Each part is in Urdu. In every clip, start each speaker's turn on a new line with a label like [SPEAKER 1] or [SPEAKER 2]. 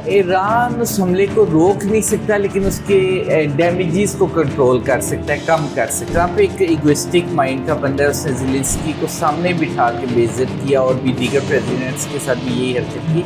[SPEAKER 1] ایران اس حملے کو روک نہیں سکتا لیکن اس کے ڈیمیجز کو کنٹرول کر سکتا ہے، کم کر سکتا ہے۔ ٹرمپ ایک ایگوسٹک مائنڈ کا بندہ ہے، اس نے زیلنسکی کو سامنے بٹھا کے بے عزت کیا اور بھی دیگر پریزیڈنٹس کے ساتھ بھی یہی حرکت کی۔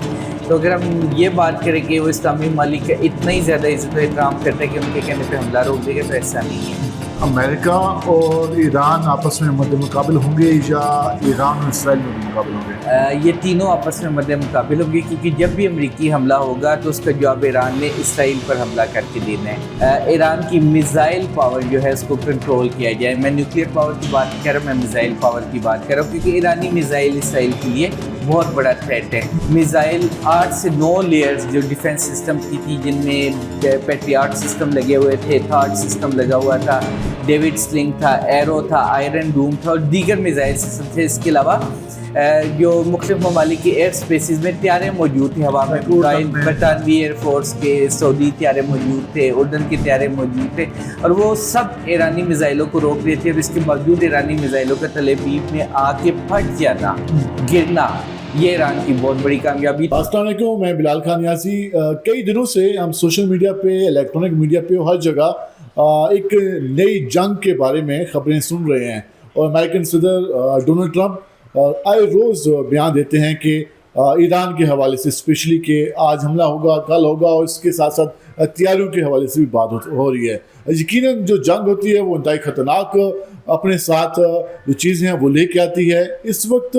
[SPEAKER 1] تو اگر ہم یہ بات کریں کہ وہ اسلامی ممالک کا اتنا ہی زیادہ عزت و احترام کرتا ہے کہ ان کے کہنے پہ حملہ روک دے گا، تو ایسا نہیں ہے۔
[SPEAKER 2] امریکہ اور ایران آپس میں مد مقابل ہوں گے یا ایران اور اسرائیل مد مقابل ہوں گے؟
[SPEAKER 1] یہ تینوں آپس میں مد مقابل ہوں گے، کیونکہ جب بھی امریکی حملہ ہوگا تو اس کا جواب ایران نے اسرائیل پر حملہ کر کے دینا ہے۔ ایران کی میزائل پاور جو ہے اس کو کنٹرول کیا جائے۔ میں نیوکلیئر پاور کی بات نہیں کر رہا، میں میزائل پاور کی بات کر رہا ہوں، کیونکہ ایرانی میزائل اسرائیل کے لیے بہت بڑا تھریٹ ہے۔ میزائل 8 سے 9 لیئرز جو ڈیفنس سسٹم کی تھی، جن میں پیٹریاٹ سسٹم لگے ہوئے تھے، تھارڈ سسٹم لگا ہوا تھا، ڈیوڈ سلنگ تھا، ایرو تھا، آئرن ڈوم تھا اور دیگر میزائل سسٹم تھے۔ اس کے علاوہ جو مختلف ممالک کے ایئر سپیسز میں طیارے موجود تھے ہوا میں، برطانوی ایئر فورس کے، سعودی طیارے موجود تھے، اردن کے طیارے موجود تھے، اور وہ سب ایرانی میزائلوں کو روک رہے تھے۔ اور اس کے باوجود ایرانی میزائلوں کا تل ابیب میں آ کے پھٹ جانا، گرنا، یہ ایران کی بہت بڑی کامیابی۔
[SPEAKER 2] السلام علیکم، میں بلال خان نیازی۔ کئی دنوں سے ہم سوشل میڈیا پہ، الیکٹرانک میڈیا پہ، ہر جگہ ایک نئی جنگ کے بارے میں خبریں سن رہے ہیں، اور امریکن صدر ڈونلڈ ٹرمپ آئے روز بیان دیتے ہیں کہ ایران کے حوالے سے اسپیشلی کہ آج حملہ ہوگا، کل ہوگا، اور اس کے ساتھ ساتھ تیاریوں کے حوالے سے بھی بات ہو رہی ہے۔ یقیناً جو جنگ ہوتی ہے وہ انتہائی خطرناک اپنے ساتھ جو چیزیں ہیں وہ لے کے آتی ہے۔ اس وقت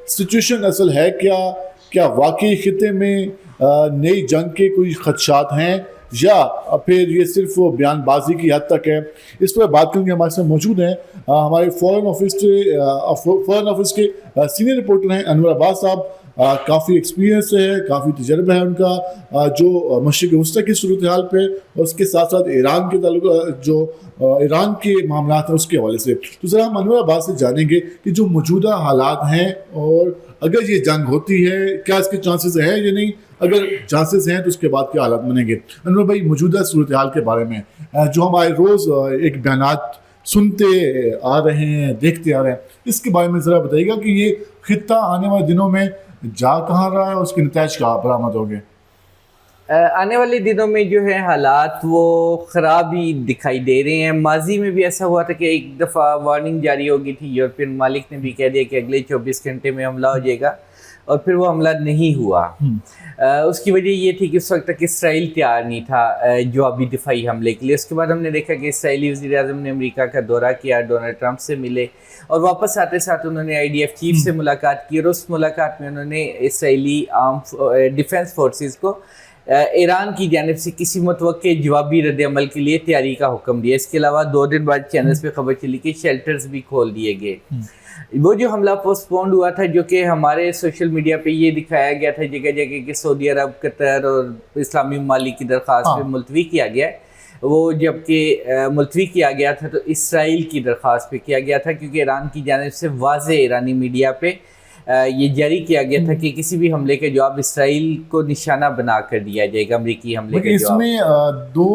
[SPEAKER 2] سچویشن اصل ہے کیا واقعی خطے میں نئی جنگ کے کوئی خدشات ہیں، یا پھر یہ صرف بیان بازی کی حد تک ہے؟ اس پر بات کریں گے۔ ہمارے ساتھ موجود ہیں ہمارے فورن آفس کے سینئر رپورٹر ہیں انور عباس صاحب۔ کافی ایکسپیرینس ہے، کافی تجربہ ہے ان کا، جو مشرق وسطی کی صورتحال پہ اور اس کے ساتھ ساتھ ایران کے تعلق، جو ایران کے معاملات ہیں اس کے حوالے سے۔ تو ذرا ہم انور عباس سے جانیں گے کہ جو موجودہ حالات ہیں، اور اگر یہ جنگ ہوتی ہے کیا اس کے چانسز ہیں یا نہیں، اگر چانسز ہیں تو اس کے بعد کیا حالات بنیں گے؟ انور بھائی، موجودہ صورتحال کے بارے میں جو ہم آئے روز ایک بیانات سنتے آ رہے ہیں، دیکھتے آ رہے ہیں، اس کے بارے میں ذرا بتائیے گا کہ یہ خطہ آنے والے دنوں میں جا کہاں رہا ہے اور اس کے نتائج کہاں برآمد ہوں گے؟
[SPEAKER 1] آنے والے دنوں میں جو ہے حالات وہ خراب ہی دکھائی دے رہے ہیں۔ ماضی میں بھی ایسا ہوا تھا کہ ایک دفعہ وارننگ جاری ہو گئی تھی، یورپین ممالک نے بھی کہہ دیا کہ اگلے 24 گھنٹے میں حملہ ہو جائے گا، اور پھر وہ حملہ نہیں ہوا۔ اس کی وجہ یہ تھی کہ اس وقت تک اسرائیل تیار نہیں تھا جوابی دفاعی حملے کے لیے۔ اس کے بعد ہم نے دیکھا کہ اسرائیلی وزیر اعظم نے امریکہ کا دورہ کیا، ڈونلڈ ٹرمپ سے ملے، اور واپس آتے ساتھ انہوں نے IDF چیف سے ملاقات کی، اور اس ملاقات میں انہوں نے اسرائیلی ڈیفنس فورسز کو ایران کی جانب سے کسی متوقع جوابی رد عمل کے لیے تیاری کا حکم دیا۔ اس کے علاوہ 2 دن بعد چینلز پہ خبر چلی کہ شیلٹرز بھی کھول دیے گئے۔ وہ جو حملہ پوسٹ پونڈ ہوا تھا، جو کہ ہمارے سوشل میڈیا پہ یہ دکھایا گیا تھا جگہ جگہ کہ سعودی عرب، قطر اور اسلامی ممالک کی درخواست پہ ملتوی کیا گیا ہے، وہ جب کہ ملتوی کیا گیا تھا تو اسرائیل کی درخواست پہ کیا گیا تھا، کیونکہ ایران کی جانب سے واضح ایرانی میڈیا پہ یہ جاری کیا گیا تھا کہ کسی بھی حملے کا جواب اسرائیل کو نشانہ بنا کر دیا جائے گا، امریکی حملے کا جواب۔
[SPEAKER 2] اس میں 2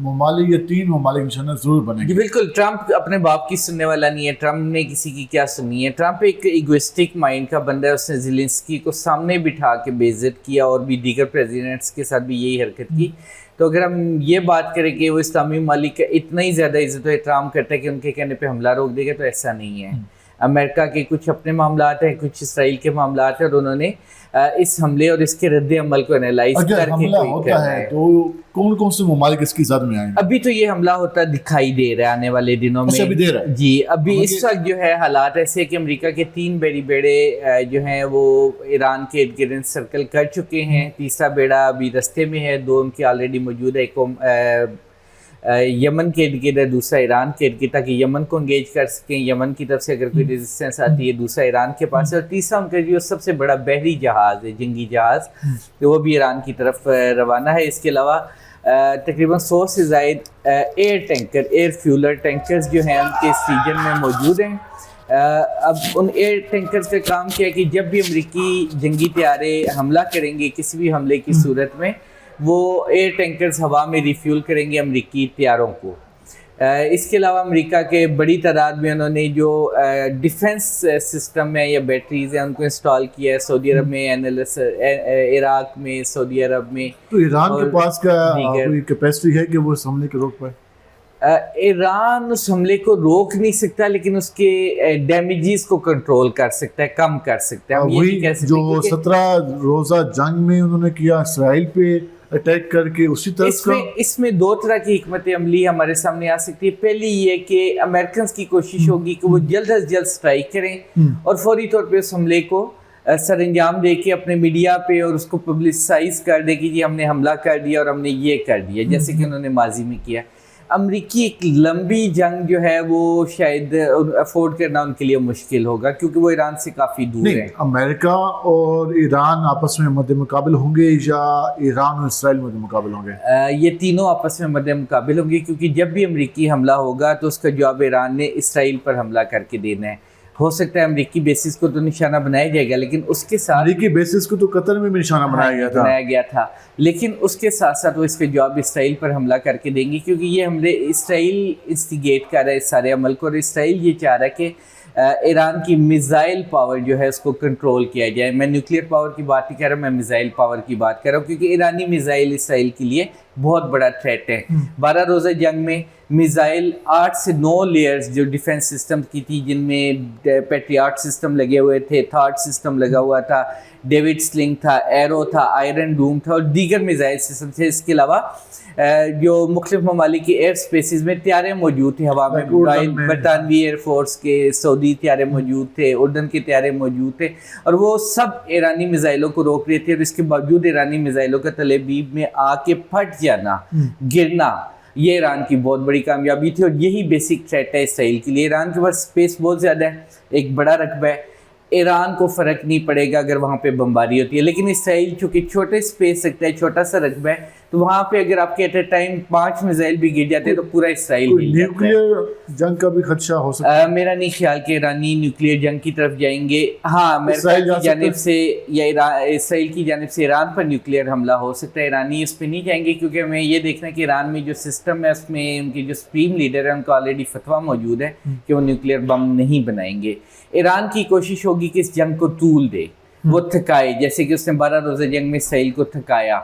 [SPEAKER 2] ممالک یا 3 ممالک نشانہ ضرور بنے گے۔
[SPEAKER 1] بالکل، ٹرمپ اپنے باپ کی سننے والا نہیں ہے، ٹرمپ نے کسی کی کیا سننی ہے۔ ٹرمپ ایک ایگوسٹک مائنڈ کا بندہ ہے، اس نے زیلنسکی کو سامنے بٹھا کے بے عزت کیا اور بھی دیگر پریزیڈنٹس کے ساتھ بھی یہی حرکت کی۔ تو اگر ہم یہ بات کریں کہ وہ اسلامی ممالک کا اتنا ہی زیادہ عزت و احترام کرتا ہے کہ ان کے کہنے پہ حملہ روک دے گا، تو ایسا نہیں ہے۔ امریکہ کے کچھ اپنے معاملات ہیں، کچھ اسرائیل کے معاملات ہیں، اور انہوں نے اس حملے اور اس کے رد عمل کو انالائز کر کے
[SPEAKER 2] حملہ ہوتا ہے تو کون سے ممالک اس کی زد میں آئیں گے؟
[SPEAKER 1] ابھی تو یہ حملہ ہوتا دکھائی دے رہا ہے آنے والے دنوں میں۔
[SPEAKER 2] ابھی دے رہا ہے
[SPEAKER 1] جی، ابھی اس وقت جو ہے حالات ایسے کہ امریکہ کے 3 بیڑے جو ہیں وہ ایران کے ارد گرد سرکل کر چکے ہیں، تیسرا بیڑا ابھی رستے میں ہے، 2 ان کے آلریڈی موجود ہے، ایک یمن کے ارد گرد ہے، دوسرا ایران کے ارد گرد، تاکہ یمن کو انگیج کر سکیں، یمن کی طرف سے اگر کوئی ریزسٹنس آتی ہے، دوسرا ایران کے پاس ہے، اور تیسرا ان کا جو سب سے بڑا بحری جہاز ہے، جنگی جہاز، تو وہ بھی ایران کی طرف روانہ ہے۔ اس کے علاوہ تقریباً 100 سے زائد ایئر فیولر ٹینکرز جو ہیں ان کے اس ریجن میں موجود ہیں۔ اب ان ایئر ٹینکرز کا کام کیا ہے کہ جب بھی امریکی جنگی طیارے حملہ کریں گے کسی بھی حملے کی صورت میں، وہ ایئر ٹینکرز ہوا میں ریفیول کریں گے امریکی طیاروں کو۔ اس کے علاوہ امریکہ کے بڑی تعداد میں انہوں نے جو ڈیفنس سسٹم ہے یا بیٹریز ہیں ان کو انسٹال کیا ہے سعودی عرب میں, عراق میں, سعودی عرب میں.
[SPEAKER 2] تو ایران کے پاس کیا کوئی کیپیسٹی ہے کہ وہ اس حملے کو روک پائے؟
[SPEAKER 1] ایران اس حملے کو روک نہیں سکتا لیکن اس کے ڈیمیجز کو کنٹرول کر سکتا ہے, کم کر سکتا ہے.
[SPEAKER 2] وہی جو 17 روزہ جنگ میں انہوں نے کیا اسرائیل پہ اٹیک کر کے, اسی طرح کا
[SPEAKER 1] اس میں دو طرح کی حکمت عملی ہمارے سامنے آ سکتی ہے. پہلی یہ کہ امریکنز کی کوشش ہوگی کہ وہ جلد از جلد سٹرائک کریں اور فوری طور پہ اس حملے کو سر انجام دے کے اپنے میڈیا پہ اور اس کو پبلسائز کر دے کہ جی ہم نے حملہ کر دیا اور ہم نے یہ کر دیا, جیسے کہ انہوں نے ماضی میں کیا. امریکی ایک لمبی جنگ جو ہے وہ شاید افورڈ کرنا ان کے لیے مشکل ہوگا کیونکہ وہ ایران سے کافی دور ہے.
[SPEAKER 2] امریکہ اور ایران آپس میں مد مقابل ہوں گے یا ایران اور اسرائیل مد مقابل ہوں گے؟
[SPEAKER 1] یہ تینوں آپس میں مد مقابل ہوں گے کیونکہ جب بھی امریکی حملہ ہوگا تو اس کا جواب ایران نے اسرائیل پر حملہ کر کے دینا ہے. ہو سکتا ہے امریکی بیسس کو تو نشانہ بنایا جائے گا لیکن اس کے ساتھ
[SPEAKER 2] امریکی بیسس کو تو قطر میں بھی نشانہ بنایا گیا تھا
[SPEAKER 1] لیکن اس کے ساتھ ساتھ وہ اس کا جواب اسرائیل پر حملہ کر کے دیں گے کیونکہ یہ حملے اسرائیل انسٹیگیٹ کر رہا ہے اس سارے عمل کو, اور اسرائیل یہ چاہ رہا ہے کہ ایران کی میزائل پاور جو ہے اس کو کنٹرول کیا جائے. میں نیوکلیئر پاور کی بات نہیں کر رہا, میں میزائل پاور کی بات کر رہا ہوں کیونکہ ایرانی میزائل اسرائیل کے لیے بہت بڑا تھریٹ ہے. 12 روزہ جنگ میں میزائل 8 سے 9 لیئرز جو ڈیفنس سسٹم کی تھی جن میں پیٹریاٹ سسٹم لگے ہوئے تھے, تھاٹ سسٹم لگا ہوا تھا, ڈیوڈ سلنگ تھا, ایرو تھا, آئرن ڈوم تھا اور دیگر میزائل سسٹم تھے. اس کے علاوہ جو مختلف ممالک کی ایئر سپیسز میں طیارے موجود تھے ہوا میں, برطانوی ایئر فورس کے, سعودی طیارے موجود تھے, اردن کے طیارے موجود تھے اور وہ سب ایرانی میزائلوں کو روک رہے تھے. اور اس کے باوجود ایرانی میزائلوں کا تل ابیب میں آ کے پھٹ جانا, گرنا, یہ ایران کی بہت بڑی کامیابی تھی اور یہی بیسک تھریٹ ہے اسرائیل کے لیے. ایران کے پاس اسپیس بہت زیادہ ہے, ایک بڑا رقبہ ہے, ایران کو فرق نہیں پڑے گا اگر وہاں پہ بمباری ہوتی ہے, لیکن اسرائیل چونکہ چھوٹے اسپیس رکھتا ہے, چھوٹا سا رقبہ ہے, تو وہاں پہ اگر آپ کے ایٹ اے ٹائم 5 میزائل بھی گر جاتے ہیں تو پورا اسرائیل گر جاتا ہے.
[SPEAKER 2] نیوکلیئر جنگ کا بھی خدشہ ہو سکتا ہے؟
[SPEAKER 1] میرا نہیں خیال کہ ایرانی نیوکلیئر جنگ کی طرف جائیں گے. ہاں امریکہ کی جانب سے یا اسرائیل کی جانب سے ایران پر نیوکلیئر حملہ ہو سکتا ہے. ایرانی اس پہ نہیں جائیں گے کیونکہ ہمیں یہ دیکھنا ہے کہ ایران میں جو سسٹم ہے اس میں ان کی جو سپریم لیڈر ہے ان کا آلریڈی فتویٰ موجود ہے کہ وہ نیوکلیئر بم نہیں بنائیں گے. ایران کی کوشش ہوگی کہ اس جنگ کو طول دے, وہ تھکائے, جیسے کہ اس نے 12 روزہ جنگ میں اسرائیل کو تھکایا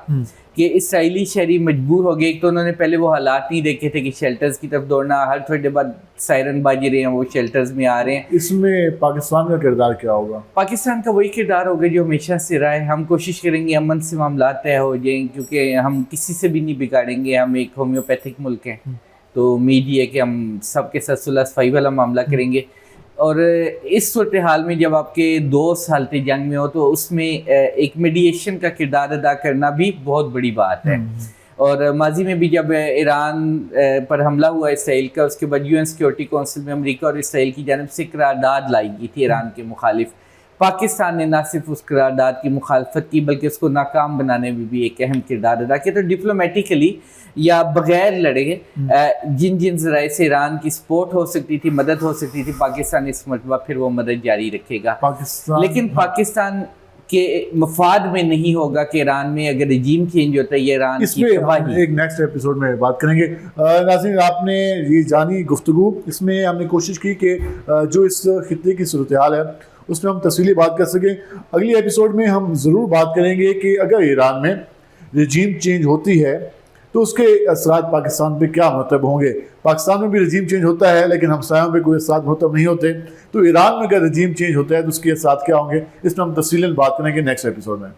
[SPEAKER 1] کہ اسرائیلی شہری مجبور ہو گئے. ایک تو انہوں نے پہلے وہ حالات نہیں دیکھے تھے کہ شیلٹرز کی طرف دوڑنا, ہر تھوڑے دیر بعد سائرن باجی رہے ہیں, وہ شیلٹرز میں آ رہے ہیں.
[SPEAKER 2] اس میں پاکستان کا کردار کیا ہوگا؟
[SPEAKER 1] پاکستان کا وہی کردار ہوگا جو ہمیشہ سے رہا ہے. ہم کوشش کریں گے امن سے معاملات طے ہو جائیں کیونکہ ہم کسی سے بھی نہیں بگاڑیں گے. ہم ایک ہومیوپیتھک ملک ہیں تو امید یہ ہے کہ ہم سب کے ساتھ صلح صفائی والا معاملہ کریں گے. اور اس صورتحال میں جب آپ کے 2 حالت جنگ میں ہو تو اس میں ایک میڈیشن کا کردار ادا کرنا بھی بہت بڑی بات ہے. اور ماضی میں بھی جب ایران پر حملہ ہوا اسرائیل کا, اس کے بعد UN سیکورٹی کونسل میں امریکہ اور اسرائیل کی جانب سے قرارداد لائی گئی تھی ایران کے مخالف. پاکستان نے نہ صرف اس قرارداد کی مخالفت کی بلکہ اس کو ناکام بنانے میں بھی ایک اہم کردار ادا کیا. تو ڈپلومیٹیکلی یا بغیر لڑے جن ذرائع سے ایران کی سپورٹ ہو سکتی تھی, مدد ہو سکتی تھی, پاکستان اس مرتبہ پھر وہ مدد جاری رکھے گا. لیکن پاکستان کے مفاد میں نہیں ہوگا کہ ایران میں اگر رجیم چینج ہوتا ہے یہ ایران
[SPEAKER 2] کی تباہی. ایک نیکسٹ ایپیسوڈ میں بات کریں گے. ناظرین آپ نے یہ جانی گفتگو, اس میں ہم نے کوشش کی کہ جو اس خطے کی صورتحال ہے اس میں ہم تفصیلی بات کر سکیں. اگلی ایپیسوڈ میں ہم ضرور بات کریں گے کہ اگر ایران میں رجیم چینج ہوتی ہے تو اس کے اثرات پاکستان پہ کیا مرتب ہوں گے. پاکستان میں بھی رجیم چینج ہوتا ہے لیکن ہمسایوں پہ کوئی اثرات مرتب نہیں ہوتے, تو ایران میں اگر رجیم چینج ہوتا ہے تو اس کے اثرات کیا ہوں گے, اس میں ہم تفصیلاً بات کریں گے نیکسٹ ایپیسوڈ میں.